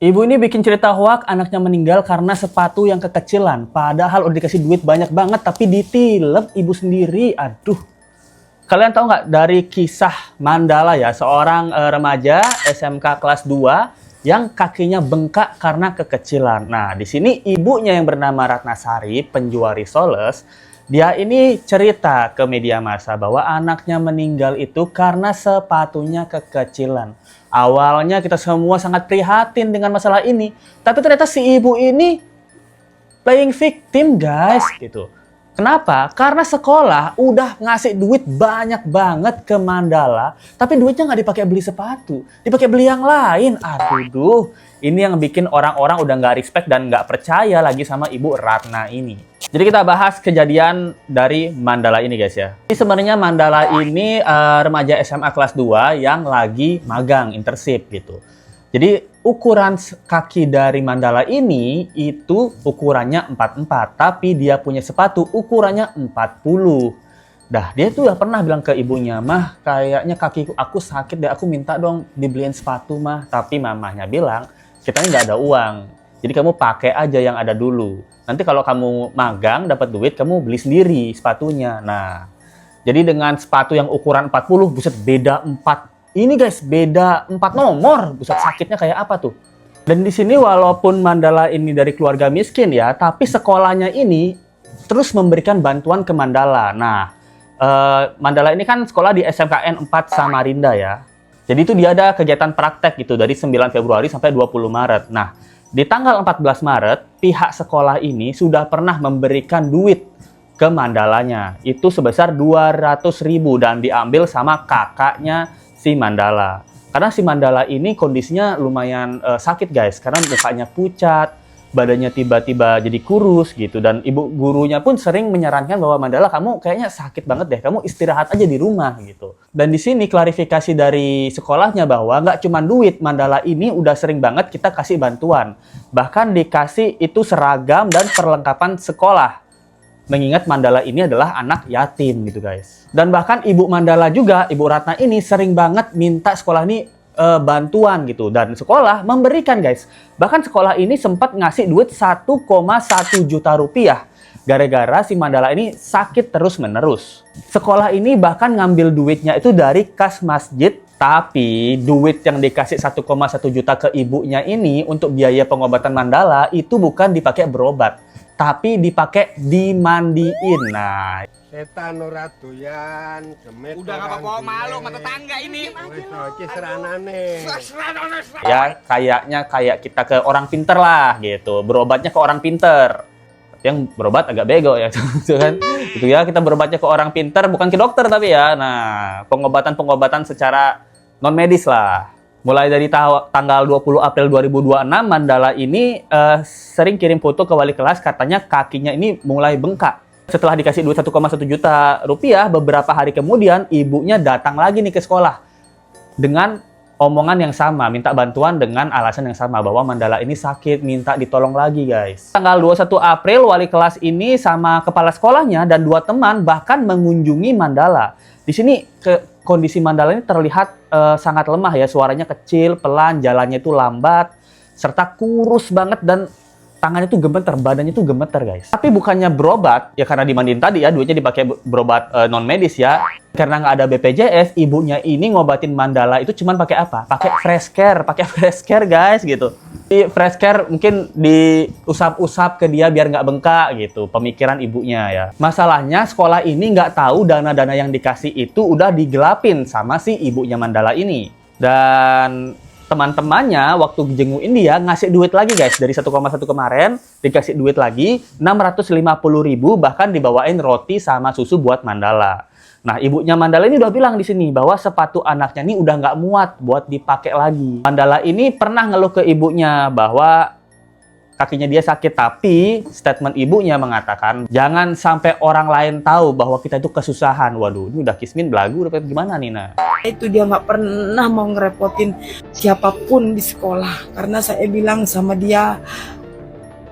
Ibu ini bikin cerita hoak anaknya meninggal karena sepatu yang kekecilan. Padahal udah dikasih duit banyak banget tapi ditilep ibu sendiri. Aduh. Kalian tahu nggak dari kisah Mandala ya, seorang remaja SMK kelas 2 yang kakinya bengkak karena kekecilan. Nah, di sini ibunya yang bernama Ratnasari, penjual risoles, dia ini cerita ke media massa bahwa anaknya meninggal itu karena sepatunya kekecilan. Awalnya kita semua sangat prihatin dengan masalah ini, tapi ternyata si ibu ini playing victim, guys, gitu. Kenapa? Karena sekolah udah ngasih duit banyak banget ke Mandala, tapi duitnya nggak dipakai beli sepatu, dipakai beli yang lain. Aduh, ini yang bikin orang-orang udah nggak respect dan nggak percaya lagi sama Ibu Ratna ini. Jadi kita bahas kejadian dari Mandala ini, guys ya. Jadi sebenarnya Mandala ini remaja SMA kelas 2 yang lagi magang internship gitu. Jadi ukuran kaki dari Mandala ini itu ukurannya 44, tapi dia punya sepatu ukurannya 40. Dah, dia tuh udah pernah bilang ke ibunya, "Mah, kayaknya kaki aku sakit deh, aku minta dong dibeliin sepatu, Mah." Tapi mamahnya bilang, "Kita nggak ada uang. Jadi kamu pakai aja yang ada dulu. Nanti kalau kamu magang dapat duit, kamu beli sendiri sepatunya." Nah, jadi dengan sepatu yang ukuran 40, buset, beda 4. Ini guys, beda 4 nomor. Buset, sakitnya kayak apa tuh? Dan di sini walaupun Mandala ini dari keluarga miskin ya, tapi sekolahnya ini terus memberikan bantuan ke Mandala. Nah, Mandala ini kan sekolah di SMKN 4 Samarinda ya. Jadi itu dia ada kegiatan praktek gitu dari 9 Februari sampai 20 Maret. Nah, di tanggal 14 Maret, pihak sekolah ini sudah pernah memberikan duit ke Mandalanya. Itu sebesar 200.000 dan diambil sama kakaknya si Mandala. Karena si Mandala ini kondisinya lumayan sakit, guys. Karena mukanya pucat, badannya tiba-tiba jadi kurus gitu. Dan ibu gurunya pun sering menyarankan bahwa Mandala, kamu kayaknya sakit banget deh. Kamu istirahat aja di rumah gitu. Dan di sini klarifikasi dari sekolahnya bahwa nggak cuma duit, Mandala ini udah sering banget kita kasih bantuan. Bahkan dikasih itu seragam dan perlengkapan sekolah. Mengingat Mandala ini adalah anak yatim gitu, guys. Dan bahkan ibu Mandala juga, Ibu Ratna ini sering banget minta sekolah ini bantuan gitu. Dan sekolah memberikan, guys. Bahkan sekolah ini sempat ngasih duit 1,1 juta rupiah. Gara-gara si Mandala ini sakit terus-menerus. Sekolah ini bahkan ngambil duitnya itu dari kas masjid. Tapi duit yang dikasih 1,1 juta ke ibunya ini untuk biaya pengobatan Mandala itu bukan dipakai berobat, tapi dipakai dimandiin. Nah, setan ora doyan, gemet. Udah gak apa-apa, malu sama tetangga ini. Wis iki seranane. ya kayaknya kayak kita ke orang pinter lah gitu. Berobatnya ke orang pinter. Yang berobat agak bego ya, gitu kan. Itu ya, kita berobatnya ke orang pinter, bukan ke dokter tapi ya. Nah, pengobatan secara non medis lah. Mulai dari tanggal 20 April 2026, Mandala ini sering kirim foto ke wali kelas, katanya kakinya ini mulai bengkak. Setelah dikasih duit 1,1 juta rupiah, beberapa hari kemudian ibunya datang lagi nih ke sekolah dengan omongan yang sama, minta bantuan dengan alasan yang sama bahwa Mandala ini sakit, minta ditolong lagi, guys. Tanggal 21 April, wali kelas ini sama kepala sekolahnya dan 2 teman bahkan mengunjungi Mandala. Di sini kondisi Mandala ini terlihat sangat lemah ya, suaranya kecil, pelan, jalannya itu lambat, serta kurus banget dan tangannya tuh gemeter, badannya tuh gemeter, guys. Tapi bukannya berobat, ya karena dimandiin tadi ya, duitnya dipakai berobat non medis ya. Karena nggak ada BPJS, ibunya ini ngobatin Mandala itu cuman pakai apa? Pakai fresh care, guys, gitu. Di fresh care mungkin diusap-usap ke dia biar nggak bengkak gitu, pemikiran ibunya ya. Masalahnya sekolah ini nggak tahu dana-dana yang dikasih itu udah digelapin sama si ibunya Mandala ini. Dan teman-temannya waktu jenguin dia ngasih duit lagi, guys. Dari 1,1 kemarin dikasih duit lagi 650.000, bahkan dibawain roti sama susu buat Mandala. Nah, ibunya Mandala ini udah bilang di sini bahwa sepatu anaknya ini udah nggak muat buat dipakai lagi. Mandala ini pernah ngeluh ke ibunya bahwa kakinya dia sakit, tapi statement ibunya mengatakan jangan sampai orang lain tahu bahwa kita itu kesusahan. Waduh, ini udah kismin belagu, udah gimana nih, nah? Itu dia nggak pernah mau ngerepotin siapapun di sekolah, karena saya bilang sama dia,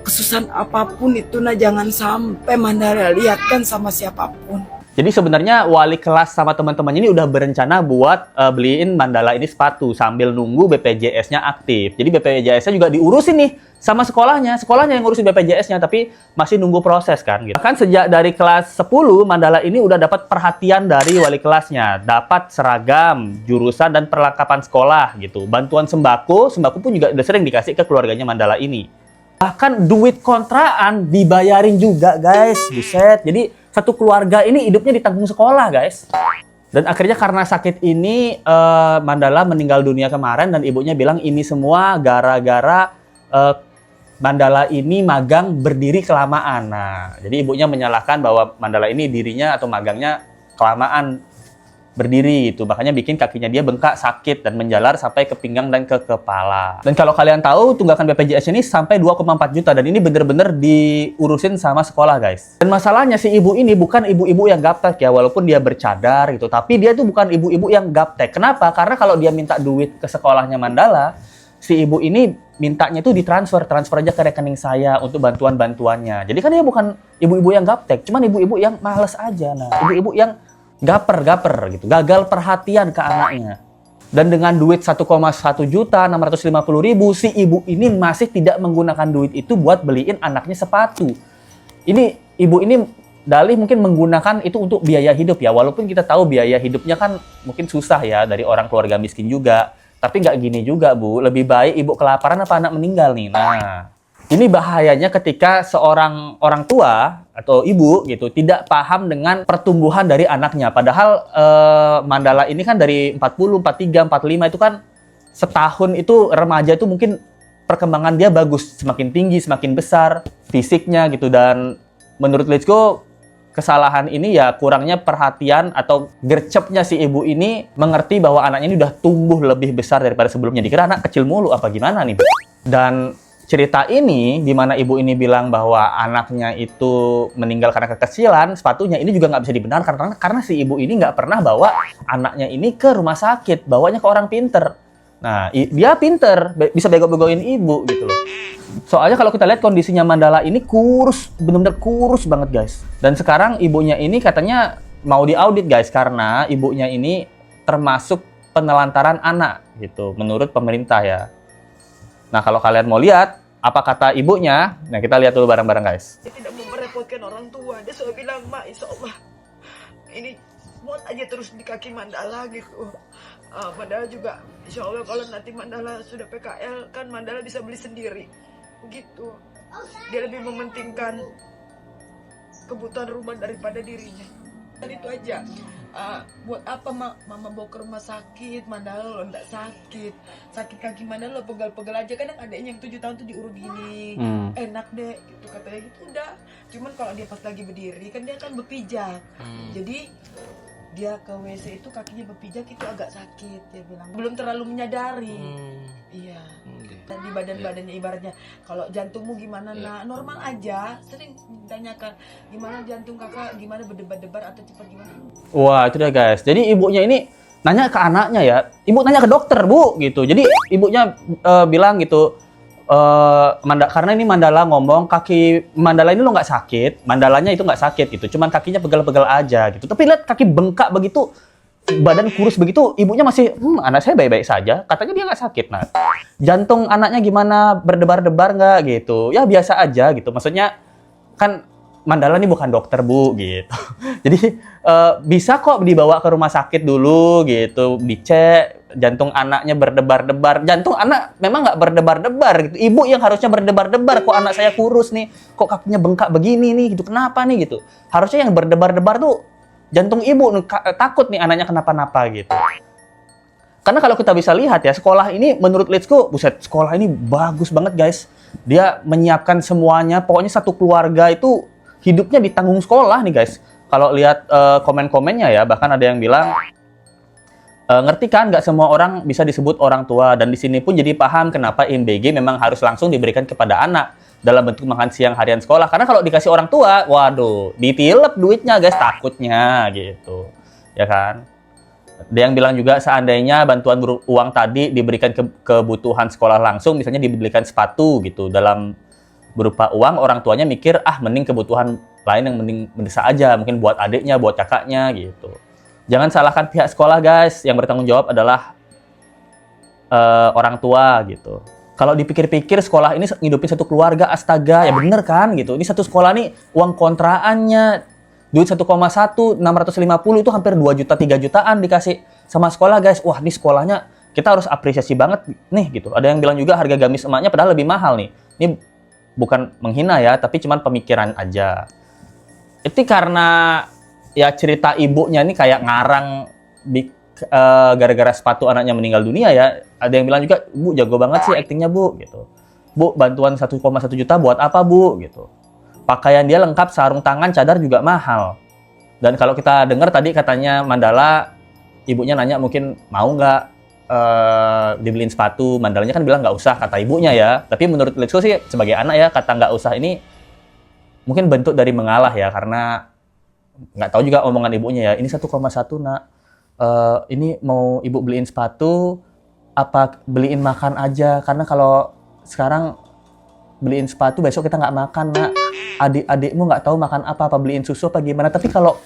kesusahan apapun itu nah jangan sampai Mandala lihatkan sama siapapun. Jadi sebenarnya wali kelas sama teman-temannya ini udah berencana buat beliin Mandala ini sepatu sambil nunggu BPJS-nya aktif. Jadi BPJS-nya juga diurusin nih sama sekolahnya. Sekolahnya yang ngurusin BPJS-nya, tapi masih nunggu proses kan. Gitu. Bahkan sejak dari kelas 10, Mandala ini udah dapat perhatian dari wali kelasnya. Dapat seragam, jurusan, dan perlengkapan sekolah gitu. Bantuan sembako pun juga udah sering dikasih ke keluarganya Mandala ini. Bahkan duit kontrakan dibayarin juga guys. Buset, jadi satu keluarga ini hidupnya ditanggung sekolah guys. Dan akhirnya karena sakit ini Mandala meninggal dunia kemarin dan ibunya bilang ini semua gara-gara Mandala ini magang berdiri kelamaan. Nah, jadi ibunya menyalahkan bahwa Mandala ini dirinya atau magangnya kelamaan berdiri gitu. Makanya bikin kakinya dia bengkak, sakit, dan menjalar sampai ke pinggang dan ke kepala. Dan kalau kalian tahu, tunggakan BPJS ini sampai 2,4 juta. Dan ini bener-bener diurusin sama sekolah, guys. Dan masalahnya si ibu ini bukan ibu-ibu yang gaptek ya, walaupun dia bercadar gitu. Tapi dia tuh bukan ibu-ibu yang gaptek. Kenapa? Karena kalau dia minta duit ke sekolahnya Mandala, si ibu ini mintanya tuh ditransfer aja ke rekening saya untuk bantuan-bantuannya. Jadi kan dia bukan ibu-ibu yang gaptek, cuman ibu-ibu yang males aja. Nah, ibu-ibu yang gaper gitu, gagal perhatian ke anaknya. Dan dengan duit 1,1.650.000, si ibu ini masih tidak menggunakan duit itu buat beliin anaknya sepatu. Ini ibu ini dalih mungkin menggunakan itu untuk biaya hidup ya, walaupun kita tahu biaya hidupnya kan mungkin susah ya dari orang keluarga miskin juga. Tapi nggak gini juga Bu, lebih baik ibu kelaparan apa anak meninggal nih. Nah, ini bahayanya ketika seorang orang tua atau ibu gitu tidak paham dengan pertumbuhan dari anaknya. Padahal Mandala ini kan dari 40, 43, 45 itu kan setahun itu remaja itu mungkin perkembangan dia bagus, semakin tinggi, semakin besar fisiknya gitu. Dan menurut Letsko kesalahan ini ya kurangnya perhatian atau gercepnya si ibu ini mengerti bahwa anaknya ini udah tumbuh lebih besar daripada sebelumnya. Dikira anak kecil mulu apa gimana nih. Dan cerita ini, di mana ibu ini bilang bahwa anaknya itu meninggal karena kekecilan, sepatunya ini juga nggak bisa dibenarkan karena si ibu ini nggak pernah bawa anaknya ini ke rumah sakit, bawanya ke orang pinter. Nah, dia pinter, bisa bego-begoin ibu gitu loh. Soalnya kalau kita lihat kondisinya Mandala ini kurus, benar-benar kurus banget guys. Dan sekarang ibunya ini katanya mau diaudit guys, karena ibunya ini termasuk penelantaran anak gitu, menurut pemerintah ya. Nah, kalau kalian mau lihat apa kata ibunya, nah kita lihat dulu bareng-bareng guys. Dia tidak mau merepotkan orang tua. Dia selalu bilang, "Mak, insya Allah ini buat aja terus di kaki Mandala gitu." Padahal juga insya Allah kalau nanti Mandala sudah PKL kan Mandala bisa beli sendiri. Begitu. Dia lebih mementingkan kebutuhan rumah daripada dirinya. Dan itu aja. Buat apa mama bawa ke rumah sakit, Mandala lo nggak sakit kaki Mandala lo pegel-pegel aja. Kadang adanya yang 7 tahun tuh diurut gini, enak deh gitu katanya gitu. Udah, cuman kalau dia pas lagi berdiri kan dia kan berpijak, jadi dia ke WC itu kakinya berpijak itu agak sakit, dia bilang belum terlalu menyadari. Iya. Dan di badan-badannya ibaratnya kalau jantungmu gimana, nah normal aja. Sering ditanyakan gimana jantung kakak, gimana berdebar-debar atau cepat gimana. Wah, itu dia guys. Jadi ibunya ini nanya ke anaknya ya. Ibu nanya ke dokter Bu gitu. Jadi ibunya bilang gitu, karena ini Mandala ngomong kaki Mandala ini lo nggak sakit, Mandalanya itu nggak sakit gitu. Cuman kakinya pegel-pegel aja gitu. Tapi lihat kaki bengkak begitu, badan kurus begitu, ibunya masih, anak saya baik-baik saja. Katanya dia nggak sakit. Nah, jantung anaknya gimana, berdebar-debar nggak gitu? Ya biasa aja gitu. Maksudnya kan Mandala ini bukan dokter Bu gitu. Jadi bisa kok dibawa ke rumah sakit dulu gitu, dicek jantung anaknya berdebar-debar. Jantung anak memang nggak berdebar-debar gitu. Ibu yang harusnya berdebar-debar, kok anak saya kurus nih, kok kakinya bengkak begini nih gitu. Kenapa nih gitu? Harusnya yang berdebar-debar tuh jantung ibu, takut nih anaknya kenapa-napa gitu. Karena kalau kita bisa lihat ya, sekolah ini menurut Letsko, buset, sekolah ini bagus banget guys. Dia menyiapkan semuanya, pokoknya satu keluarga itu hidupnya ditanggung sekolah nih guys. Kalau lihat komen-komennya ya, bahkan ada yang bilang, ngerti kan nggak semua orang bisa disebut orang tua. Dan di sini pun jadi paham kenapa IMBG memang harus langsung diberikan kepada anak dalam bentuk makan siang harian sekolah. Karena kalau dikasih orang tua, waduh, ditilep duitnya guys, takutnya gitu. Ya kan? Ada yang bilang juga seandainya bantuan uang tadi diberikan kebutuhan sekolah langsung, misalnya dibelikan sepatu gitu, dalam berupa uang, orang tuanya mikir, mending kebutuhan lain yang mending mendesak aja, mungkin buat adiknya, buat kakaknya gitu. Jangan salahkan pihak sekolah guys, yang bertanggung jawab adalah orang tua gitu. Kalau dipikir-pikir sekolah ini ngidupin satu keluarga, astaga, ya bener kan gitu. Ini satu sekolah nih uang kontraannya duit 1,1 650 itu hampir 2 juta 3 jutaan dikasih sama sekolah guys. Wah, ini sekolahnya kita harus apresiasi banget nih gitu. Ada yang bilang juga harga gamis emaknya padahal lebih mahal nih. Ini bukan menghina ya, tapi cuman pemikiran aja. Itu karena ya cerita ibunya ini kayak ngarang gara-gara sepatu anaknya meninggal dunia ya. Ada yang bilang juga, Bu jago banget sih aktingnya Bu gitu. Bu, bantuan 1,1 juta buat apa Bu gitu. Pakaian dia lengkap, sarung tangan, cadar juga mahal. Dan kalau kita dengar tadi katanya Mandala, ibunya nanya mungkin mau nggak dibeliin sepatu. Mandalanya kan bilang nggak usah kata ibunya ya. Tapi menurut Let's Go sih sebagai anak ya, kata nggak usah ini mungkin bentuk dari mengalah ya, karena nggak tahu juga omongan ibunya ya. Ini 1,1 nak, ini mau ibu beliin sepatu, apa beliin makan aja? Karena kalau sekarang beliin sepatu besok kita nggak makan nak. Adik-adikmu nggak tahu makan apa beliin susu apa gimana. Tapi kalau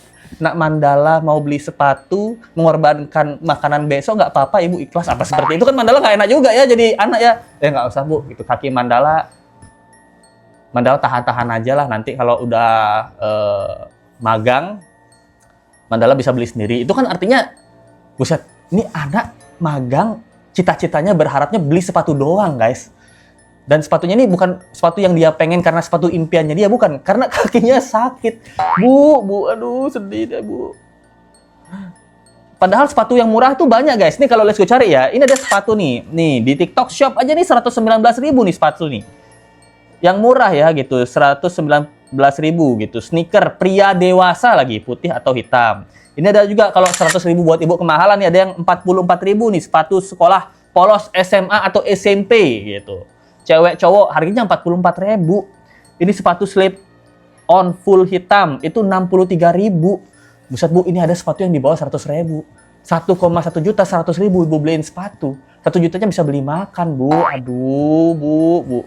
nak Mandala mau beli sepatu, mengorbankan makanan besok nggak apa-apa, ibu ikhlas apa seperti itu kan. Mandala nggak enak juga ya jadi anak ya. Nggak usah Bu, gitu. Kaki Mandala tahan-tahan aja lah, nanti kalau udah magang, Mandala bisa beli sendiri. Itu kan artinya, buset, ini anak magang, cita-citanya berharapnya beli sepatu doang, guys. Dan sepatunya ini bukan sepatu yang dia pengen karena sepatu impiannya dia, bukan. Karena kakinya sakit. Bu, aduh sedih deh, Bu. Padahal sepatu yang murah tuh banyak, guys. Nih kalau Let's Go cari ya, ini ada sepatu nih. Nih, di TikTok Shop aja nih 119.000 nih sepatu nih. Yang murah ya gitu, 119.000 gitu. Sneaker pria dewasa lagi, putih atau hitam. Ini ada juga kalau 100.000 buat ibu kemahalan nih, ada yang 44.000 nih, sepatu sekolah polos SMA atau SMP gitu. Cewek cowok harganya 44.000. Ini sepatu slip on full hitam itu 63.000. Buset Bu, ini ada sepatu yang di bawah 100.000. 1,1 juta 100.000 ibu beliin sepatu. 1 jutanya bisa beli makan Bu. Aduh Bu.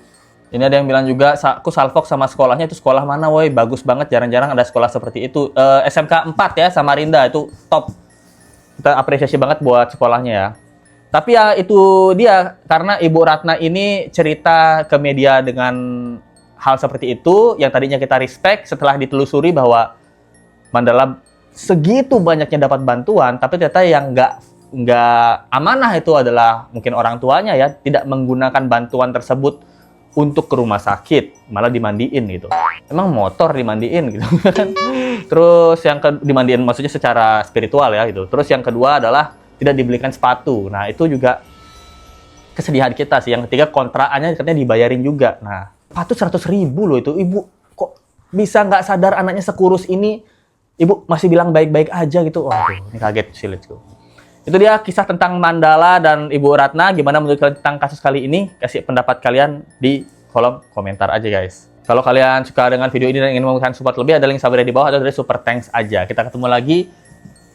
Ini ada yang bilang juga, aku salfok sama sekolahnya, itu sekolah mana woi, bagus banget, jarang-jarang ada sekolah seperti itu. SMK 4 ya, Samarinda, itu top. Kita apresiasi banget buat sekolahnya ya. Tapi ya itu dia, karena Ibu Ratna ini cerita ke media dengan hal seperti itu, yang tadinya kita respect setelah ditelusuri bahwa Mandala segitu banyaknya dapat bantuan, tapi ternyata yang nggak amanah itu adalah mungkin orang tuanya ya, tidak menggunakan bantuan tersebut untuk ke rumah sakit, malah dimandiin gitu. Emang motor dimandiin gitu kan. Terus yang dimandiin maksudnya secara spiritual ya gitu. Terus yang kedua adalah tidak dibelikan sepatu. Nah, itu juga kesedihan kita sih. Yang ketiga kontraannya katanya dibayarin juga. Nah, sepatu 100.000 loh itu. Ibu kok bisa nggak sadar anaknya sekurus ini? Ibu masih bilang baik-baik aja gitu. Waduh, ini kaget sih, Let's Go. Itu dia kisah tentang Mandala dan Ibu Ratna. Gimana menurut kalian tentang kasus kali ini? Kasih pendapat kalian di kolom komentar aja guys. Kalau kalian suka dengan video ini dan ingin memberikan support lebih, ada link subscribe di bawah atau dari super thanks aja. Kita ketemu lagi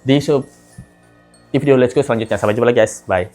di video Let's Go selanjutnya. Sampai jumpa lagi guys. Bye.